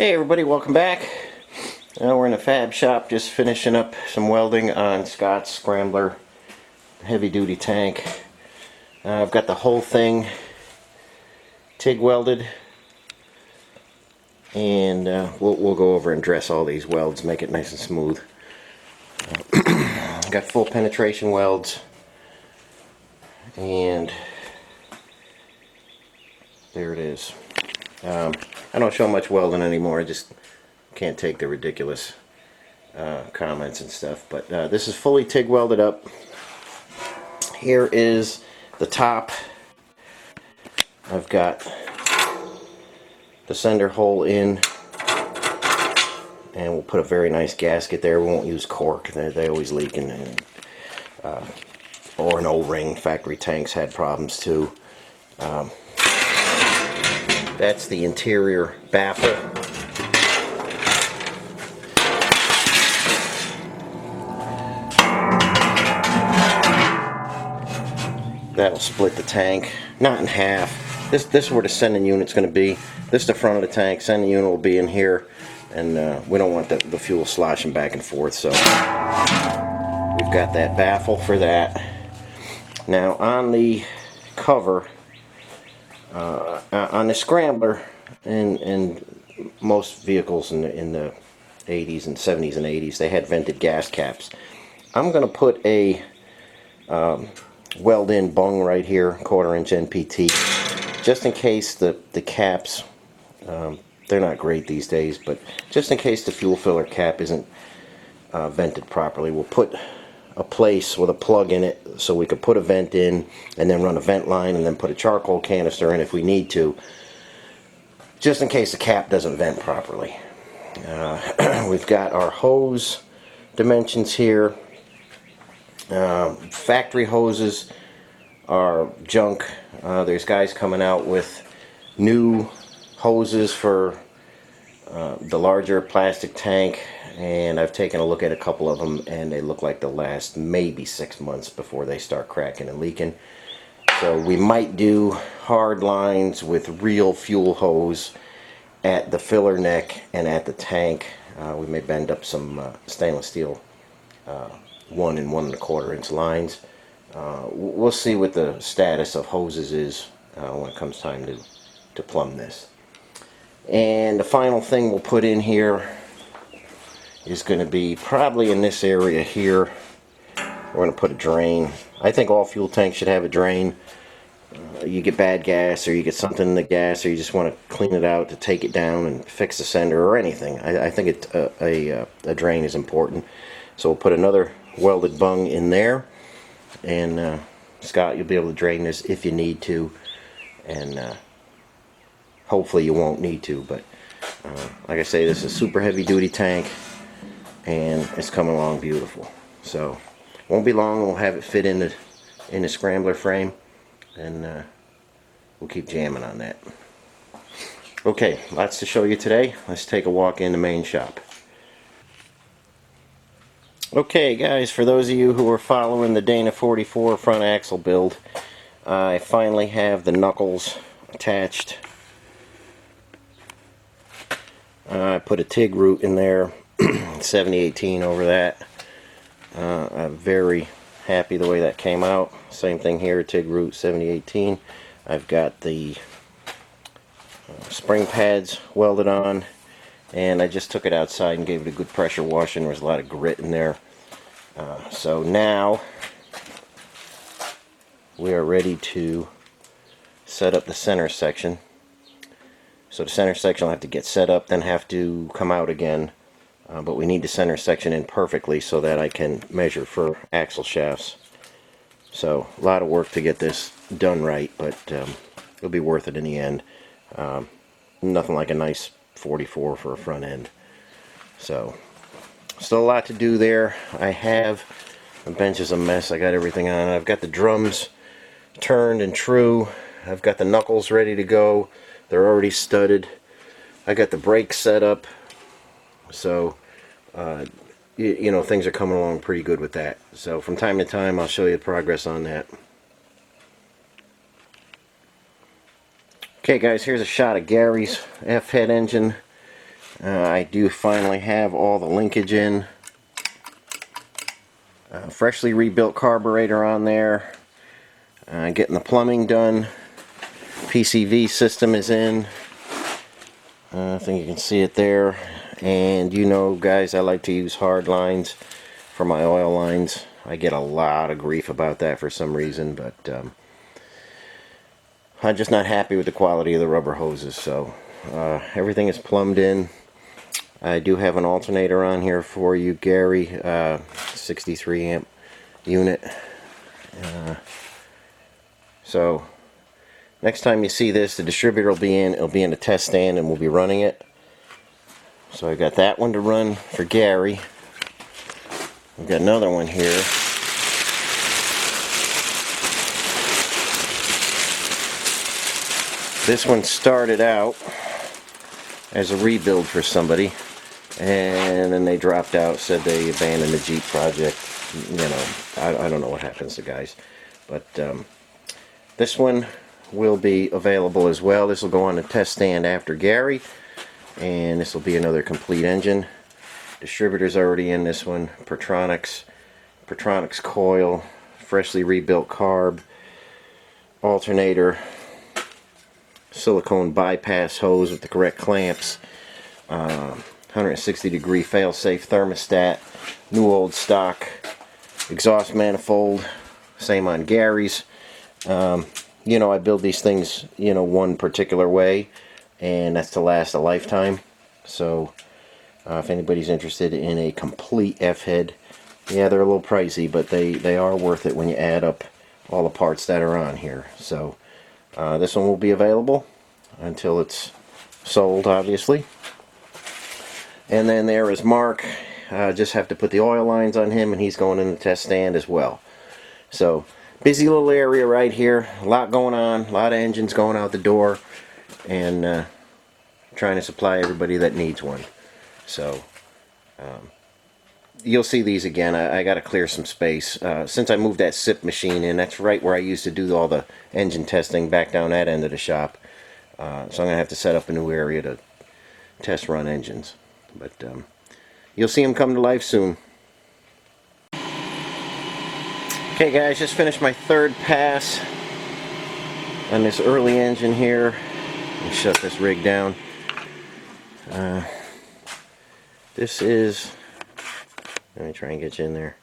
Hey everybody, welcome back. Now we're in a fab shop just finishing up some welding on Scott's Scrambler heavy duty tank. I've got the whole thing TIG welded, and we'll go over and dress all these welds, make it nice and smooth. Got full penetration welds, and there it is. I don't show much welding anymore. I just can't take the ridiculous comments and stuff. But this is fully TIG welded up. Here is the top. I've got the sender hole in, and we'll put a very nice gasket there. We won't use cork. They always leak, or an O-ring. Factory tanks had problems too. That's the interior baffle. That'll split the tank, not in half. This is where the sending unit's going to be. This is the front of the tank. Sending unit will be in here, and we don't want the fuel sloshing back and forth. So we've got that baffle for that. Now on the cover, on the Scrambler, and most vehicles in the 80s and 70s and 80s, they had vented gas caps. I'm going to put a weld-in bung right here, 1/4 inch NPT, just in case the caps, they're not great these days, but just in case the fuel filler cap isn't vented properly, we'll put a place with a plug in it so we could put a vent in and then run a vent line and then put a charcoal canister in if we need to, just in case the cap doesn't vent properly. We've got our hose dimensions here. Factory hoses are junk. There's guys coming out with new hoses for the larger plastic tank, and I've taken a look at a couple of them, and they look like they'll last maybe 6 months before they start cracking and leaking. So we might do hard lines with real fuel hose at the filler neck and at the tank. We may bend up some stainless steel 1 and 1 1/4 inch lines. We'll see what the status of hoses is when it comes time to plumb this. And the final thing we'll put in here is going to be probably in this area here. We're going to put a drain. I think all fuel tanks should have a drain. You get bad gas, or you get something in the gas, or you just want to clean it out to take it down and fix the sender or anything. I think a drain is important. So we'll put another welded bung in there, and Scott, you'll be able to drain this if you need to, and hopefully you won't need to, but like I say, this is a super heavy duty tank, and it's coming along beautiful. So won't be long, we'll have it fit in the Scrambler frame, and we'll keep jamming on that. Okay, lots to show you today. Let's take a walk in the main shop. Okay guys, for those of you who are following the Dana 44 front axle build, I finally have the knuckles attached. I put a TIG root in there, 7018 over that. I'm very happy the way that came out. Same thing here, TIG root 7018. I've got the spring pads welded on, and I just took it outside and gave it a good pressure washing. There was a lot of grit in there. So now we are ready to set up the center section. So the center section will have to get set up, then have to come out again. But we need the center section in perfectly so that I can measure for axle shafts. So a lot of work to get this done right, but it'll be worth it in the end. Nothing like a nice 44 for a front end. So still a lot to do there. I have, the bench is a mess. I got everything on. I've got the drums turned and true. I've got the knuckles ready to go. They're already studded. I got the brakes set up. So you know, things are coming along pretty good with that. So from time to time I'll show you the progress on that. Okay guys, here's a shot of Gary's F-head engine. I do finally have all the linkage in. Freshly rebuilt carburetor on there. Getting the plumbing done. PCV system is in. I think you can see it there. And you know, guys, I like to use hard lines for my oil lines. I get a lot of grief about that for some reason, but I'm just not happy with the quality of the rubber hoses. So everything is plumbed in. I do have an alternator on here for you, Gary, 63 amp unit. So next time you see this, the distributor will be in. It'll be in the test stand, and we'll be running it. So I got that one to run for Gary. We've got another one here. This one started out as a rebuild for somebody, and then they dropped out, said they abandoned the Jeep project. You know, I don't know what happens to guys. But this one will be available as well. This will go on the test stand after Gary, and this will be another complete engine. Distributor's already in this one. Pertronics coil, freshly rebuilt carb, alternator, silicone bypass hose with the correct clamps, 160 degree fail-safe thermostat, new old stock exhaust manifold, same on Gary's. You know, I build these things, you know, one particular way, and that's to last a lifetime. So if anybody's interested in a complete F-head, yeah, they're a little pricey, but they are worth it when you add up all the parts that are on here. So this one will be available until it's sold, obviously. And then there is Mark. Just have to put the oil lines on him, and he's going in the test stand as well. So busy little area right here. A lot going on. A lot of engines going out the door, and trying to supply everybody that needs one. So you'll see these again. I got to clear some space. Since I moved that SIP machine in, that's right where I used to do all the engine testing, back down that end of the shop. So I'm going to have to set up a new area to test run engines. But you'll see them come to life soon. Okay guys, just finished my third pass on this early engine here. Let me shut this rig down. This is, let me try and get you in there.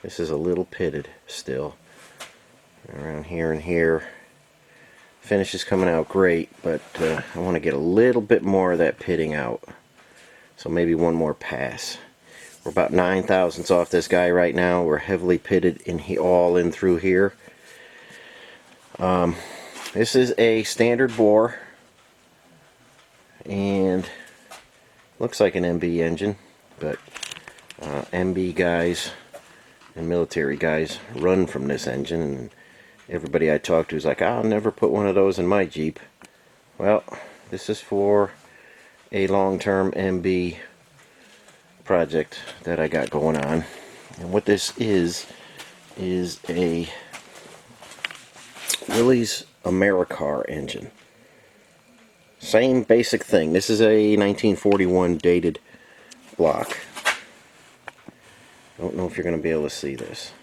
This is a little pitted still. Around here and here. Finish is coming out great, but I want to get a little bit more of that pitting out. So maybe one more pass. We're about 9 thousandths off this guy right now. We're heavily pitted all in through here. This is a standard bore, and looks like an MB engine, but MB guys and military guys run from this engine, and everybody I talk to is like, I'll never put one of those in my Jeep. Well, this is for a long-term MB project that I got going on. And what this is a Willys Americar engine. Same basic thing. This is a 1941 dated block. I don't know if you're going to be able to see this.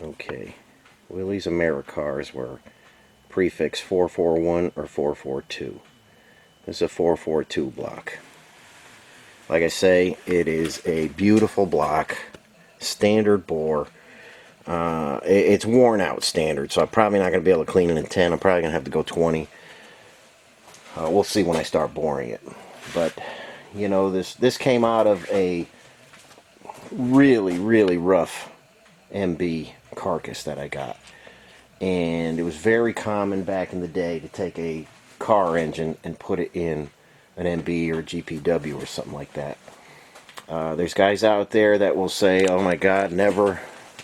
Okay. Willys Americars were prefix 441 or 442. This is a 442 block. Like I say, it is a beautiful block, standard bore. It's worn out standard, so I'm probably not going to be able to clean it in 10. I'm probably going to have to go 20. We'll see when I start boring it. But, you know, this came out of a really, really rough MB carcass that I got. And it was very common back in the day to take a car engine and put it in an MB or a GPW or something like that. There's guys out there that will say, oh my god, never,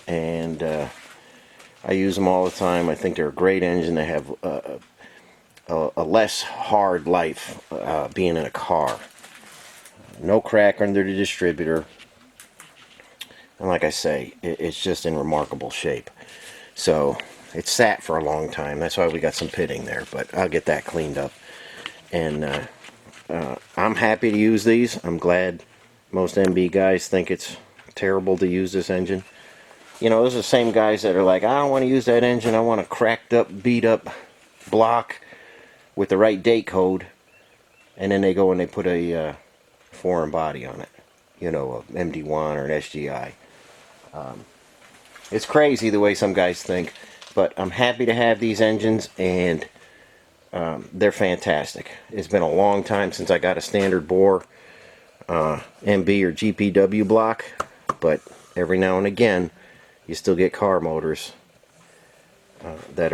and I use them all the time. I think they're a great engine. They have a less hard life being in a car. No crack under the distributor, and like I say, it's just in remarkable shape. So it's sat for a long time. That's why we got some pitting there, but I'll get that cleaned up. And I'm happy to use these. I'm glad most MB guys think it's terrible to use this engine. You know, those are the same guys that are like, I don't want to use that engine. I want a cracked up, beat up block with the right date code. And then they go and they put a foreign body on it. You know, a MD1 or an SGI. It's crazy the way some guys think. But I'm happy to have these engines, and they're fantastic. It's been a long time since I got a standard bore MB or GPW block, but every now and again you still get car motors that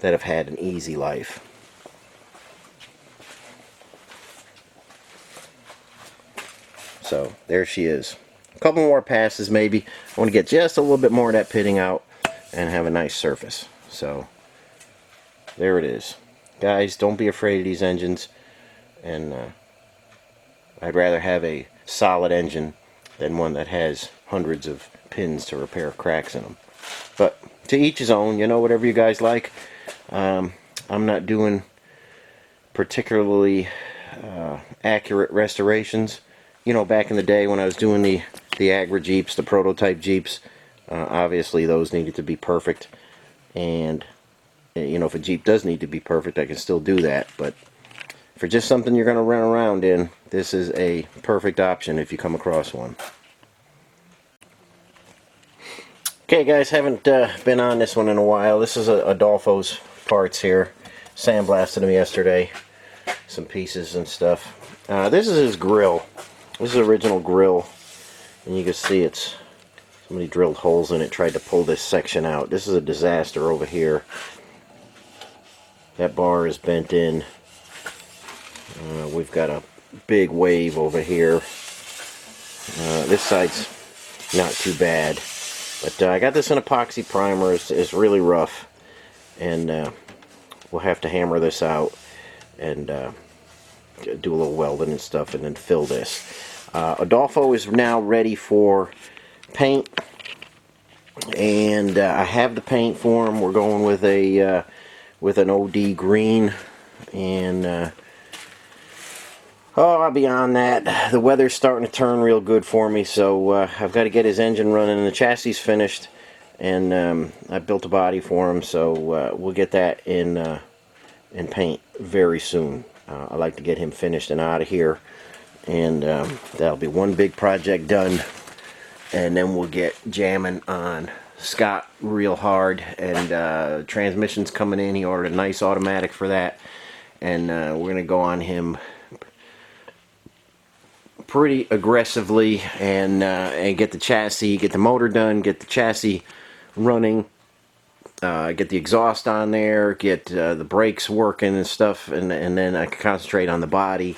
have had an easy life. So there she is. A couple more passes maybe. I want to get just a little bit more of that pitting out and have a nice surface. So there it is. Guys, don't be afraid of these engines, and I'd rather have a solid engine than one that has hundreds of pins to repair cracks in them. But to each his own, you know, whatever you guys like. I'm not doing particularly accurate restorations. You know, back in the day when I was doing the Agra Jeeps, the prototype Jeeps, obviously those needed to be perfect. And, you know, if a Jeep does need to be perfect, I can still do that. But for just something you're going to run around in, this is a perfect option if you come across one. Okay guys, haven't been on this one in a while. This is Adolfo's parts here. Sandblasted them yesterday. Some pieces and stuff. This is his grill. This is the original grill. And you can see it's, somebody drilled holes in it, tried to pull this section out. This is a disaster over here. That bar is bent in. We've got a big wave over here. This side's not too bad. But I got this in epoxy primer. It's really rough. And we'll have to hammer this out and do a little welding and stuff and then fill this. Adolfo is now ready for paint. And I have the paint for him. We're going with a with an OD green. And oh, beyond that, the weather's starting to turn real good for me, so I've got to get his engine running, and the chassis finished, and I built a body for him, so we'll get that in paint very soon. I'd like to get him finished and out of here, and that'll be one big project done, and then we'll get jamming on Scott real hard, and transmission's coming in. He ordered a nice automatic for that, and we're going to go on him pretty aggressively and get the chassis, get the motor done, get the chassis running, get the exhaust on there, get the brakes working and stuff, and then I can concentrate on the body.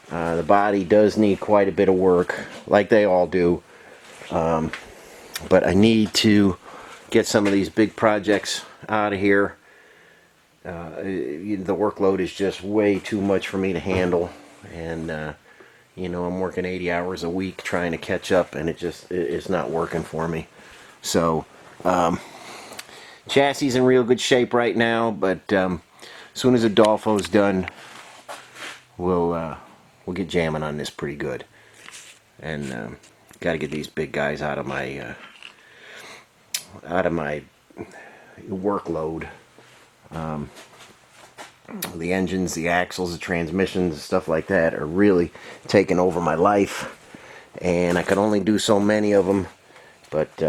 The body does need quite a bit of work, like they all do, but I need to get some of these big projects out of here. The workload is just way too much for me to handle, and you know, I'm working 80 hours a week trying to catch up, and it's not working for me. So, chassis in real good shape right now, but as soon as Adolfo's done, we'll get jamming on this pretty good. And got to get these big guys out of my workload. The engines, the axles, the transmissions, stuff like that are really taking over my life, and I can only do so many of them, but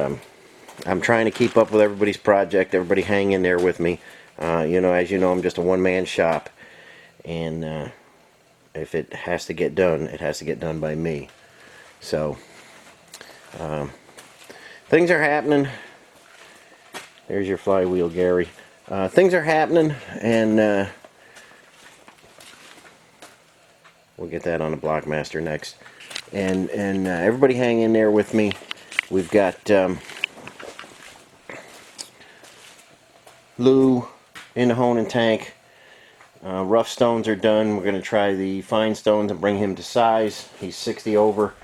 I'm trying to keep up with everybody's project. Everybody hang in there with me. You know, as you know, I'm just a one-man shop, and if it has to get done, it has to get done by me. So things are happening. There's your flywheel, Gary. Things are happening, and we'll get that on the Blockmaster next. And everybody hang in there with me. We've got Lou in the honing tank. Rough stones are done. We're going to try the fine stones and bring him to size. He's 60 over.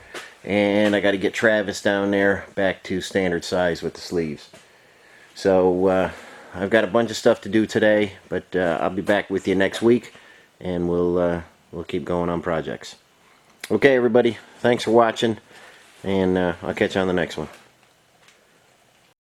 And I got to get Travis down there back to standard size with the sleeves. So I've got a bunch of stuff to do today, but I'll be back with you next week, and we'll we'll keep going on projects. Okay, everybody, thanks for watching, and I'll catch you on the next one.